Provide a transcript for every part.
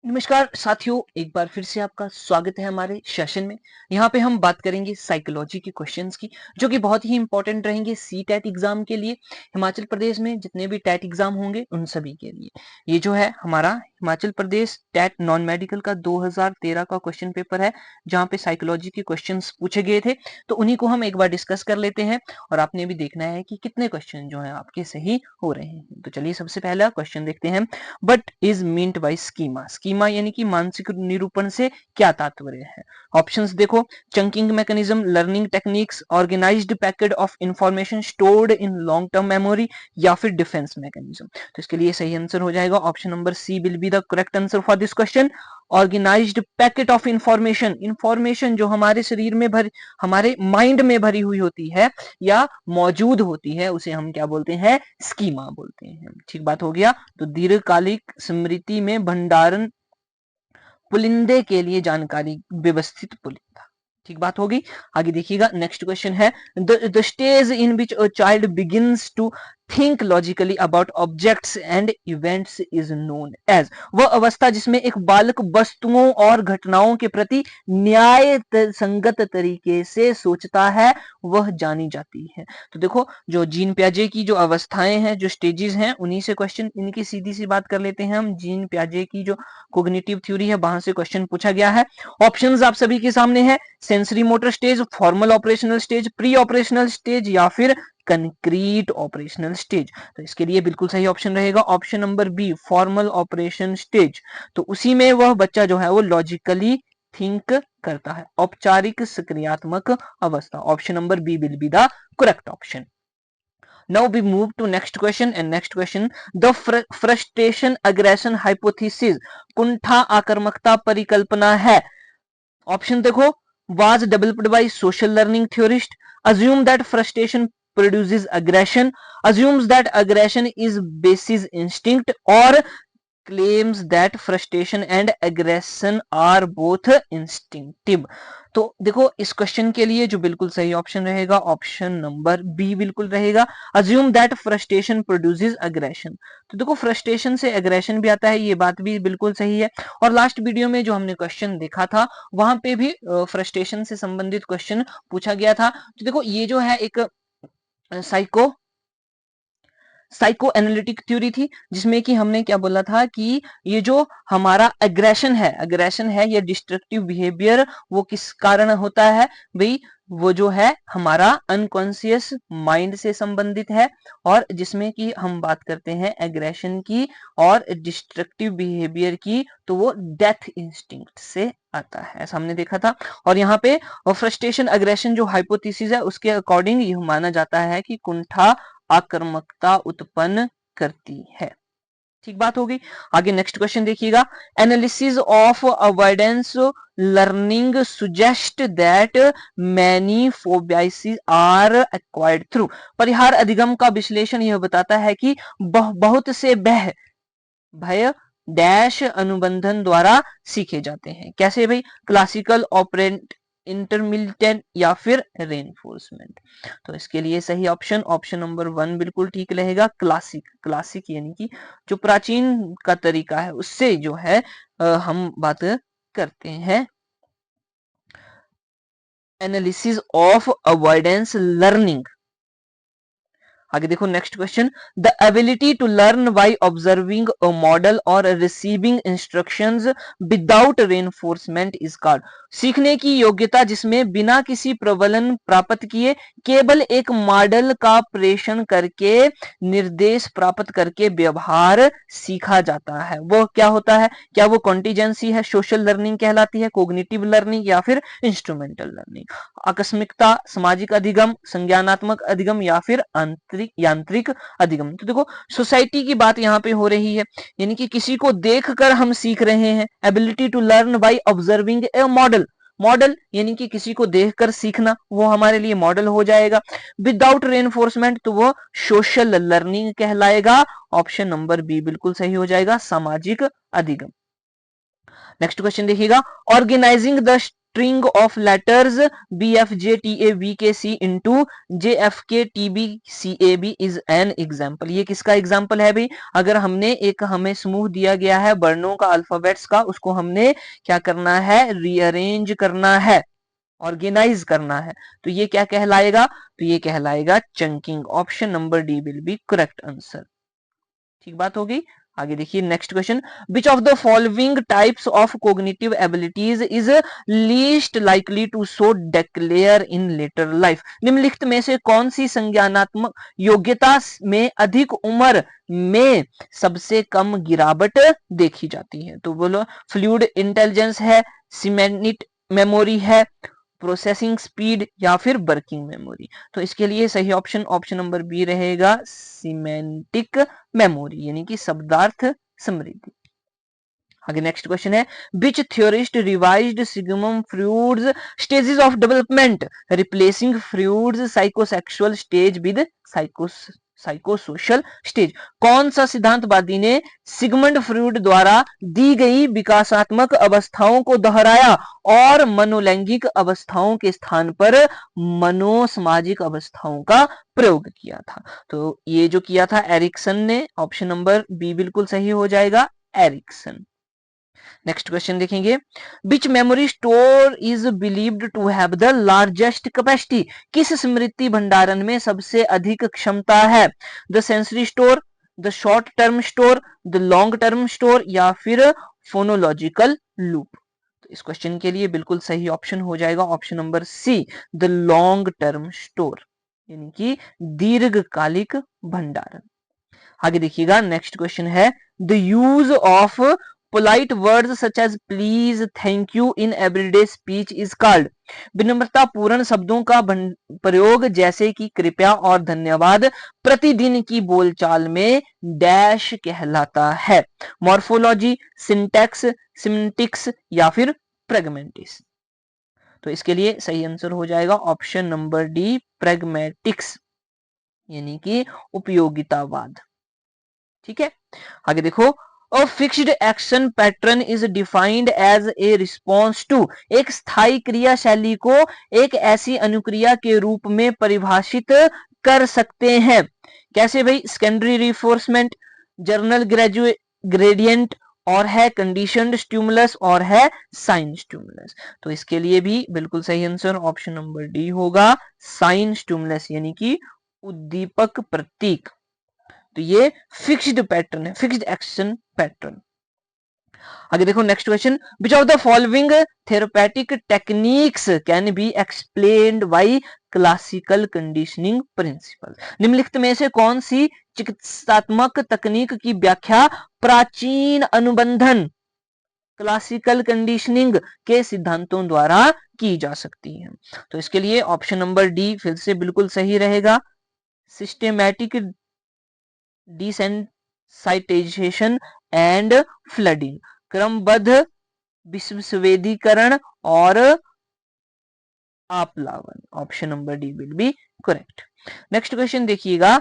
नमस्कार साथियों, एक बार फिर से आपका स्वागत है हमारे सेशन में। यहाँ पे हम बात करेंगे साइकोलॉजी के क्वेश्चंस की, जो कि बहुत ही इंपॉर्टेंट रहेंगे सी टेट एग्जाम के लिए। हिमाचल प्रदेश में जितने भी टेट एग्जाम होंगे उन सभी के लिए ये जो है हमारा Himachal Pradesh TET non medical का 2013 का क्वेश्चन पेपर है, जहाँ पे साइकोलॉजी के क्वेश्चंस पूछे गए थे। तो उन्हीं को हम एक बार डिस्कस कर लेते हैं और आपने भी देखना है कि कितने क्वेश्चन जो है आपके सही हो रहे हैं। तो चलिए सबसे पहला क्वेश्चन देखते हैं। What is meant by schema. Schema यानी कि मानसिक निरूपण से क्या तात्पर्य है? ऑप्शंस देखो, chunking mechanism, learning techniques, organized packet of information stored in long term memory, या फिर डिफेंस मैकेनिज्म। तो इसके लिए सही आंसर हो जाएगा option number C will be the correct answer for this question. Organized packet of information, information जो हमारे शरीर में भरी, हमारे माइंड में भरी हुई होती है या मौजूद होती है, उसे हम क्या बोलते हैं? स्कीमा बोलते हैं। ठीक बात हो गया। तो दीर्घकालिक स्मृति में भंडारण पुलिंदे के लिए जानकारी व्यवस्थित पुलिंदा। ठीक बात होगी। आगे देखिएगा, नेक्स्ट क्वेश्चन है the stage in which a child begins to think logically about objects and events is known as. वह अवस्था जिसमें एक बालक वस्तुओं और घटनाओं के प्रति न्याय संगत तरीके से सोचता है, वह जानी जाती है। तो देखो, जो जीन प्याजे की जो अवस्थाएं हैं, जो स्टेजेस हैं, उन्हीं से क्वेश्चन, इनकी सीधी सी बात कर लेते हैं हम। जीन प्याजे की जो कोग्निटिव थ्योरी है, वहां से क्वेश्चन पूछा गया है। ऑप्शंस आप सभी के सामने है। Sensory motor stage, formal operational stage, pre operational stage, या फिर कंक्रीट ऑपरेशनल स्टेज। तो इसके लिए बिल्कुल सही ऑप्शन रहेगा option number B, formal operation stage. तो उसी में वह बच्चा जो है वो लॉजिकली थिंक करता है, औपचारिक सक्रियात्मक अवस्था। Option number B will be the correct option. Now we move to next question, and next question, the frustration aggression hypothesis कुंठा आक्रामकता परिकल्पना है। ऑप्शन देखो, was developed by social learning theorist, assume that frustration produces aggression, assumes that aggression is basis instinct, or claims that frustration and aggression are both instinctive। तो देखो, इस question के लिए जो बिल्कुल सही ऑप्शन रहेगा ऑप्शन नंबर बी बिल्कुल रहेगा, assume that frustration produces aggression. तो देखो, फ्रस्ट्रेशन से अग्रेशन भी आता है, ये बात भी बिल्कुल सही है। और लास्ट वीडियो में जो हमने क्वेश्चन देखा था, वहां पे भी फ्रस्ट्रेशन से संबंधित क्वेश्चन पूछा गया था। तो देखो, ये जो है एक साइको एनालिटिक थ्योरी थी, जिसमें कि हमने क्या बोला था कि ये जो हमारा अग्रेशन है या डिस्ट्रक्टिव बिहेवियर, वो किस कारण होता है भाई? वो जो है हमारा अनकॉन्शियस माइंड से संबंधित है, और जिसमें कि हम बात करते हैं एग्रेशन की और डिस्ट्रक्टिव बिहेवियर की, तो वो डेथ इंस्टिंक्ट से आता है, ऐसा हमने देखा था। और यहाँ पे फ्रस्ट्रेशन अग्रेशन जो हाइपोथेसिस है, उसके अकॉर्डिंग ये माना जाता है कि कुंठा आक्रामकता उत्पन्न करती है। ठीक बात हो गई। आगे नेक्स्ट क्वेश्चन देखिएगा, analysis of avoidance learning suggest that many phobias are acquired through. परिहार अधिगम का विश्लेषण यह बताता है कि बहुत से भय डैश अनुबंधन द्वारा सीखे जाते हैं। कैसे भाई? क्लासिकल, ऑपरेंट, इंटरमिटेंट, या फिर रेनफोर्समेंट। तो इसके लिए सही ऑप्शन ऑप्शन नंबर 1 बिल्कुल ठीक रहेगा, क्लासिक। क्लासिक यानी कि जो प्राचीन का तरीका है, उससे जो है हम बात करते हैं एनालिसिस ऑफ अवॉइडेंस लर्निंग। आगे देखो, next question, the ability to learn by observing a model और receiving instructions without reinforcement is called. सीखने की योग्यता जिसमें बिना किसी प्रबलन प्राप्त किए केवल एक मॉडल का प्रेषण करके निर्देश प्राप्त करके व्यवहार सीखा जाता है, वो क्या होता है? क्या वो कॉन्टिजेंसी है, सोशल लर्निंग कहलाती है, कोग्निटिव लर्निंग, या फिर इंस्ट्रूमेंटल लर्निंग? आकस्मिकता, सामाजिक अधिगम, संज्ञानात्मक अधिगम, या फिर यांत्रिक अधिगम। तो देखो, सोसाइटी की बात यहाँ पे हो रही है, यानी कि किसी को देखकर हम सीख रहे हैं। Ability to learn by observing a model, model यानी कि किसी को देखकर सीखना, वो हमारे लिए मॉडल हो जाएगा। विदाउट रेनफोर्समेंट, तो वो सोशल लर्निंग कहलाएगा। ऑप्शन नंबर बी बिल्कुल सही हो जाएगा, सामाजिक अधिगम। नेक्स्ट क्वेश्चन देखिएगा, organizing the string of letters BFJTAVKC into JFKTBCAB is an example। ये किसका एग्जाम्पल है भाई? अगर हमने एक हमें समूह दिया गया है वर्णों का, अल्फाबेट्स का, उसको हमने क्या करना है? रीअरेंज करना है, ऑर्गेनाइज करना है, तो ये क्या कहलाएगा? तो ये कहलाएगा chunking. Option number D will be correct answer. ठीक बात हो गई। आगे देखिए next question, which of the following types of cognitive abilities is least likely to so declare in later life. निम्नलिखित में से कौन सी संज्ञानात्मक योग्यता में अधिक उम्र में सबसे कम गिरावट देखी जाती है? तो बोलो, फ्लूइड इंटेलिजेंस है, सिमेंटिक मेमोरी है, प्रोसेसिंग स्पीड, या फिर वर्किंग मेमोरी। तो इसके लिए सही ऑप्शन ऑप्शन नंबर बी रहेगा, सिमेंटिक मेमोरी, यानी कि शब्दार्थ समृद्धि। आगे नेक्स्ट क्वेश्चन है, which theorist revised Sigmund Freud's stages of development replacing Freud's psychosexual stage with psychosocial stage. कौन सा सिद्धांतवादी ने सिगमंड फ्रॉइड द्वारा दी गई विकासात्मक अवस्थाओं को दोहराया और मनोलैंगिक अवस्थाओं के स्थान पर मनोसामाजिक अवस्थाओं का प्रयोग किया था? तो ये जो किया था एरिक्सन ने। ऑप्शन नंबर बी बिल्कुल सही हो जाएगा, एरिक्सन। नेक्स्ट क्वेश्चन देखेंगे, which memory store is believed to have the largest capacity. किस स्मृति भंडारण में सबसे अधिक क्षमता है? The sensory store, the short term store, the long term store, या फिर फोनोलॉजिकल लूप। तो इस क्वेश्चन के लिए बिल्कुल सही ऑप्शन हो जाएगा option number C, the long term store, यानी कि दीर्घकालिक भंडारण। आगे देखिएगा नेक्स्ट क्वेश्चन है, the use of polite words such as please, thank you in everyday speech is called। विनम्रता पूर्ण शब्दों का प्रयोग जैसे कि कृपया और धन्यवाद प्रतिदिन की बोलचाल में डैश कहलाता है? मॉर्फोलॉजी, सिंटैक्स, सिमेंटिक्स, या फिर प्रैग्मेटिक्स। तो इसके लिए सही आंसर हो जाएगा ऑप्शन नंबर डी, प्रैग्मेटिक्स, यानी कि उपयोगितावाद। ठीक है, आगे देखो, A fixed action pattern is defined as a response to। एक स्थायी क्रिया शैली को एक ऐसी अनुक्रिया के रूप में परिभाषित कर सकते हैं। कैसे भाई? सेकेंडरी रिफोर्समेंट, जर्नल ग्रेडियंट, और है कंडीशनड स्टिमुलस, और है साइन स्टिमुलस। तो इसके लिए भी बिल्कुल सही आंसर ऑप्शन नंबर डी होगा, साइन स्टिमुलस, यानी कि उद्दीपक प्रतीक। तो ये फिक्स्ड पैटर्न है, फिक्स्ड एक्शन पैटर्न। आगे देखो next question, which of the following therapeutic techniques can be explained by classical conditioning principle. निम्नलिखित में से कौन सी चिकित्सात्मक तकनीक की व्याख्या प्राचीन अनुबंधन क्लासिकल कंडीशनिंग के सिद्धांतों द्वारा की जा सकती है? तो इसके लिए ऑप्शन नंबर डी फिर से बिल्कुल सही रहेगा, सिस्टेमैटिक डिसेंसाइटाइजेशन एंड फ्लडिंग, क्रमबद्ध विस्वेदीकरण और आप्लावन। Option number D will be correct. Next question देखिएगा,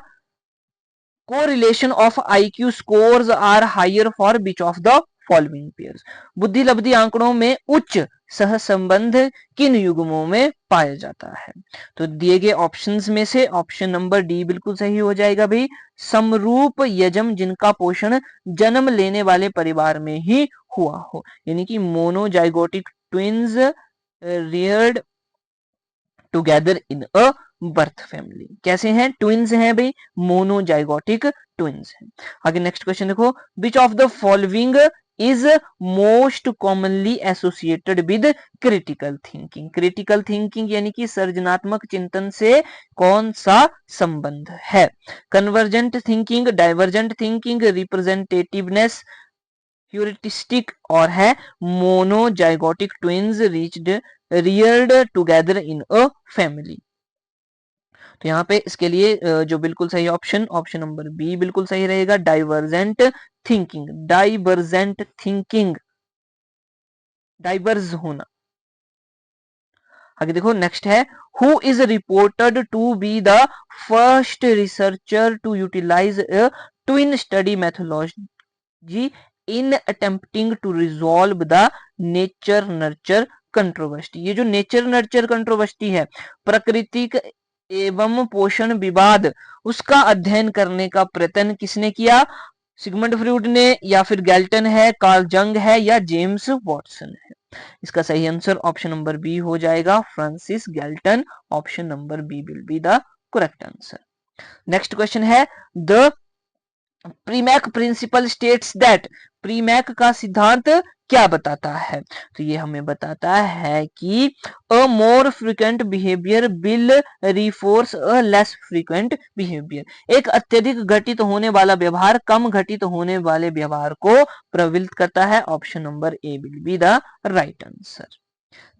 correlation of IQ scores are higher for which of the following pairs. बुद्धि लब्धि आंकड़ों में उच्च सहसंबंध किन युग्मों में पाया जाता है? तो दिए गए ऑप्शंस में से ऑप्शन नंबर डी बिल्कुल सही हो जाएगा भाई, समरूप यजम जिनका पोषण जन्म लेने वाले परिवार में ही हुआ हो, यानी कि monozygotic twins Rudyard together in a birth family. कैसे हैं? ट्विन्स हैं भाई, मोनोजाइगोटिक ट्विन्स हैं। आगे नेक्स्ट क्वेश्चन देखो, विच of the following is most commonly associated with critical thinking। critical thinking यानी कि सर्जनात्मक चिंतन से कौन सा संबंध है? convergent thinking, divergent thinking, representativeness, heuristic, और है monozygotic twins reared together in a family। तो यहाँ पे इसके लिए जो बिल्कुल सही ऑप्शन ऑप्शन नंबर बी बिल्कुल सही रहेगा, divergent thinking. Divergent thinking, diverge होना। आगे देखो नेक्स्ट है, who is reported to be the first researcher to utilize twin study methodology in attempting to resolve the nature nurture controversy. ये जो nature nurture controversy है, प्राकृतिक एवं पोषण विवाद, उसका अध्ययन करने का प्रयत्न किसने किया? सिगमंड फ्रॉइड ने, या फिर गैल्टन है, कार्ल जंग है, या जेम्स वॉटसन है? इसका सही आंसर ऑप्शन नंबर बी हो जाएगा, Francis Galton. Option number B will be the correct answer. Next question है, the Premack principle states that, Premack का सिद्धांत क्या बताता है? तो ये हमें बताता है कि a more frequent behaviour will reinforce a less frequent behaviour, एक अत्यधिक घटित होने वाला व्यवहार कम घटित होने वाले व्यवहार को प्रबलित करता है। Option number A will be the right answer.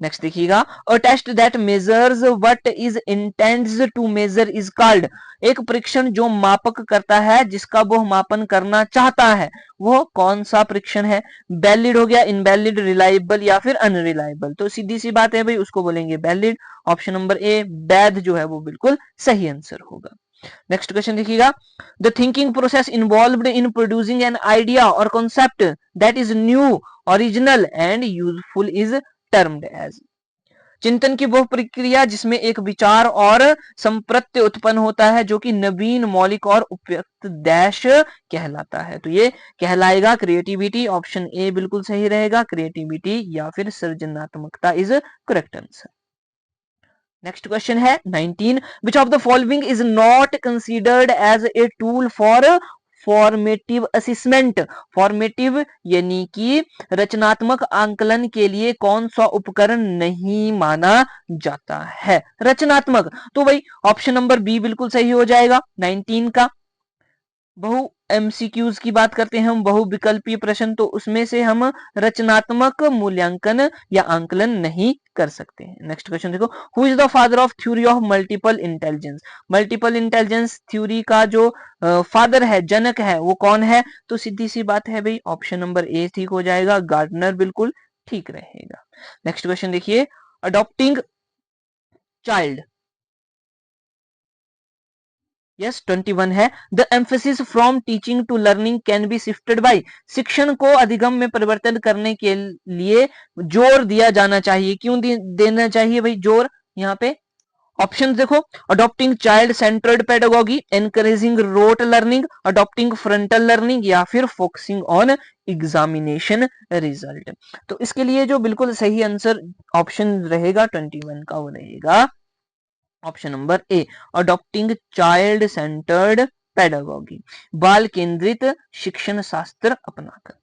Next देखिएगा, a test that measures what is intends to measure is called, एक परीक्षण जो मापक करता है जिसका वो मापन करना चाहता है, वो कौन सा परीक्षण है? वैलिड हो गया, इनवैलिड, रिलायबल, या फिर अनरिलायबल? तो सीधी सी बात है भाई, उसको बोलेंगे वैलिड। ऑप्शन नंबर ए वैध जो है वो बिल्कुल सही आंसर होगा। नेक्स्ट क्वेश्चन देखिएगा, the thinking process involved in producing an idea और concept that is new, original and useful is termed as, चिंतन की वह प्रक्रिया जिसमें एक विचार और संप्रत्य उत्पन्न होता है जो कि नवीन, मौलिक और उपयुक्त डैश कहलाता है। तो ये कहलाएगा क्रिएटिविटी। ऑप्शन ए बिल्कुल सही रहेगा, क्रिएटिविटी या फिर सृजनात्मकता is correct answer. Next question है 19, which of the following is not considered as a tool for formative assessment, formative यानी कि रचनात्मक आंकलन के लिए कौन सा उपकरण नहीं माना जाता है? रचनात्मक, तो भाई ऑप्शन नंबर बी बिल्कुल सही हो जाएगा 19 का। बहु एमसीक्यूज की बात करते हैं हम, बहुविकल्पीय प्रश्न, तो उसमें से हम रचनात्मक मूल्यांकन या आंकलन नहीं कर सकते हैं। नेक्स्ट क्वेश्चन देखो, who is the father of theory of multiple intelligence, multiple intelligence theory का जो फादर है, जनक है, वो कौन है? तो सीधी सी बात है भाई, ऑप्शन नंबर ए ठीक हो जाएगा, गार्डनर बिल्कुल ठीक रहेगा। नेक्स्ट क्वेश्चन देखिए, अडॉप्टिंग चाइल्ड, यस 21 है, the emphasis from teaching to learning can be shifted by, शिक्षण को अधिगम में परिवर्तन करने के लिए जोर दिया जाना चाहिए, क्यों देना चाहिए भाई जोर यहाँ पे? ऑप्शन देखो, adopting child centred pedagogy, encouraging rote learning, adopting frontal learning, या फिर फोकसिंग ऑन एग्जामिनेशन रिजल्ट। तो इसके लिए जो बिल्कुल सही आंसर ऑप्शन रहेगा 21 का, वो रहेगा ऑप्शन नंबर ए, अडॉप्टिंग चाइल्ड सेंटर्ड पेडागोगी, बाल केंद्रित शिक्षण शास्त्र अपनाकर।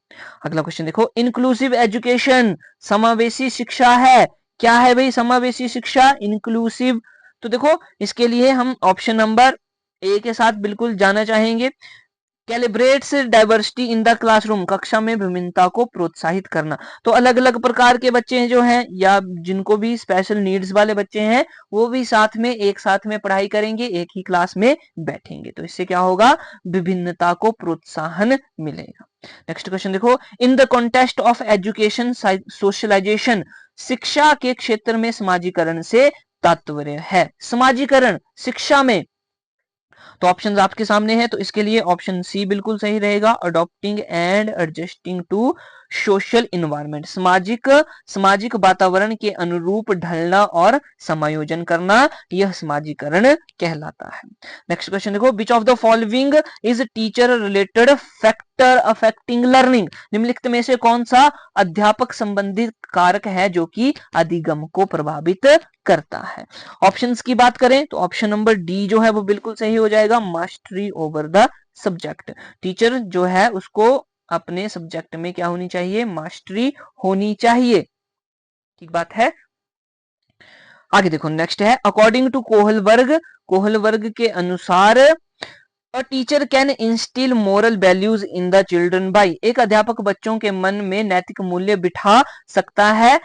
अगला क्वेश्चन देखो, इंक्लूसिव एजुकेशन, समावेशी शिक्षा है, क्या है भाई समावेशी शिक्षा? इंक्लूसिव, तो देखो इसके लिए हम ऑप्शन नंबर ए के साथ बिल्कुल जाना चाहेंगे, कैलिब्रेट्स डाइवर्सिटी इन द क्लासरूम, कक्षा में विभिन्नता को प्रोत्साहित करना। तो अलग अलग प्रकार के बच्चे जो हैं, या जिनको भी स्पेशल नीड्स वाले बच्चे हैं, वो भी साथ में एक साथ में पढ़ाई करेंगे, एक ही क्लास में बैठेंगे, तो इससे क्या होगा? विभिन्नता को प्रोत्साहन मिलेगा। नेक्स्ट क्वेश्चन देखो, in the context of education socialization, शिक्षा के क्षेत्र में समाजीकरण से तात्पर्य है, समाजीकरण शिक्षा में, तो ऑप्शंस आपके सामने है, तो इसके लिए ऑप्शन सी बिल्कुल सही रहेगा, adopting and adjusting to social environment, सामाजिक वातावरण के अनुरूप ढलना और समायोजन करना, यह समाजीकरण कहलाता है। नेक्स्ट क्वेश्चन देखो, विच of the following is teacher related factor affecting learning, निम्नलिखित में से कौन सा अध्यापक संबंधित कारक है जो कि अधिगम को प्रभावित करता है? ऑप्शंस की बात करें तो ऑप्शन नंबर डी जो है वो बिल्कुल सही हो जाएगा, mastery over the subject, teacher जो है उसको अपने सब्जेक्ट में क्या होनी चाहिए? मास्टरी होनी चाहिए, ठीक बात है। आगे देखो, नेक्स्ट है, अकॉर्डिंग टू कोहलवर्ग के अनुसार a teacher can instil moral values in the children by, एक अध्यापक बच्चों के मन में नैतिक मूल्य बिठा सकता है,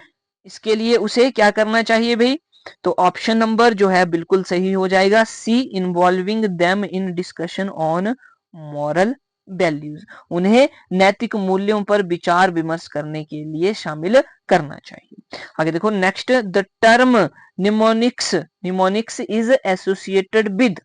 इसके लिए उसे क्या करना चाहिए भाई? तो ऑप्शन नंबर जो है बिल्कुल सही हो जाएगा, C, involving them in discussion on moral values, उन्हें नैतिक मूल्यों पर विचार विमर्श करने के लिए शामिल करना चाहिए। आगे देखो, next, the term mnemonics is associated with,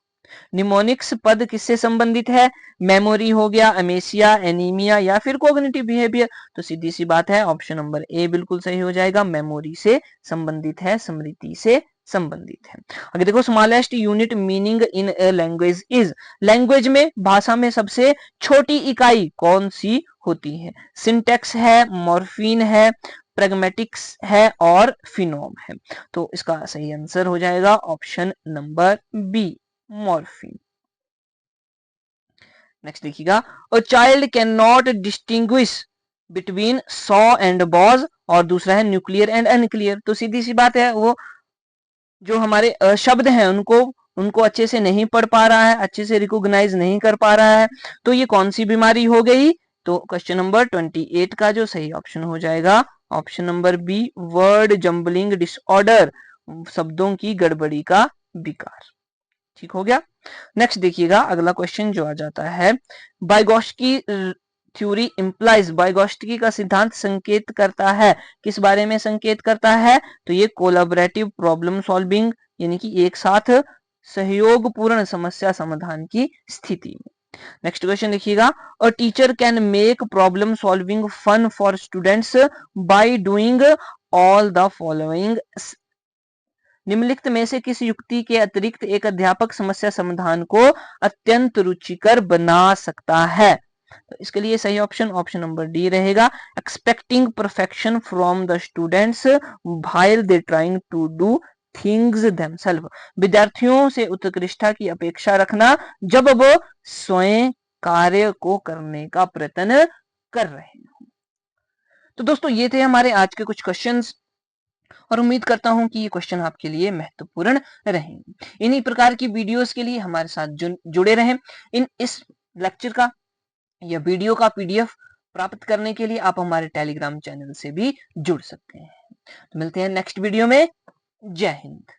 mnemonics पद किससे संबंधित है? मेमोरी हो गया, अमेसिया, एनीमिया या फिर कोग्निटिव बिहेवियर। तो सीधी सी बात है, ऑप्शन नंबर ए बिल्कुल सही हो जाएगा, मेमोरी से संबंधित है, स्मृति से संबंधित है। अगर देखो smallest unit meaning in a language is, language में, भाषा में सबसे छोटी इकाई कौन सी होती है? सिंटेक्स है, मॉर्फीन है, प्रैग्मेटिक्स है और फिनोम है। तो इसका सही आंसर हो जाएगा option number B, morphine. Next देखिएगा, a child can not distinguish between saw and was, और दूसरा है न्यूक्लियर एंड अनक्लियर। तो सीधी सी बात है, वो जो हमारे शब्द हैं उनको उनको अच्छे से नहीं पढ़ पा रहा है, अच्छे से रिकॉग्नाइज नहीं कर पा रहा है। तो ये कौन सी बीमारी हो गई? तो क्वेश्चन नंबर 28 का जो सही ऑप्शन हो जाएगा option number B, word jumbling disorder, शब्दों की गड़बड़ी का विकार। ठीक हो गया। नेक्स्ट देखिएगा, अगला क्वेश्चन जो आ जाता है, बाइगोस्की थ्योरी इंप्लाइज, बाइगोस्की का सिद्धांत संकेत करता है, किस बारे में संकेत करता है? तो ये कोलैबोरेटिव प्रॉब्लम सॉल्विंग, यानी कि एक साथ सहयोगपूर्ण समस्या समाधान की स्थिति में। नेक्स्ट क्वेश्चन देखिएगा, a teacher can make problem solving fun for students by doing all the following, निम्नलिखित में से किस युक्ति के अतिरिक्त एक अध्यापक समस्या समाधान को अत्यंत रुचिकर बना सकता है? तो इसके लिए सही ऑप्शन ऑप्शन नंबर डी रहेगा, expecting perfection from the students while they trying to do things themselves, विद्यार्थियों से उत्कृष्टता की अपेक्षा रखना जब वो स्वयं कार्य को करने का प्रयत्न कर रहे हैं। तो दोस्तों ये थे हमारे आज के कुछ क्वेश्चंस, और उम्मीद करता हूं कि ये क्वेश्चन आपके लिए महत्वपूर्ण रहेंगे। इन्हीं प्रकार की वीडियोस के लिए हमारे साथ जुड़े रहें। इस लेक्चर का या वीडियो का पीडीएफ प्राप्त करने के लिए आप हमारे टेलीग्राम चैनल से भी जुड़ सकते हैं। तो मिलते हैं नेक्स्ट वीडियो में। जय हिंद।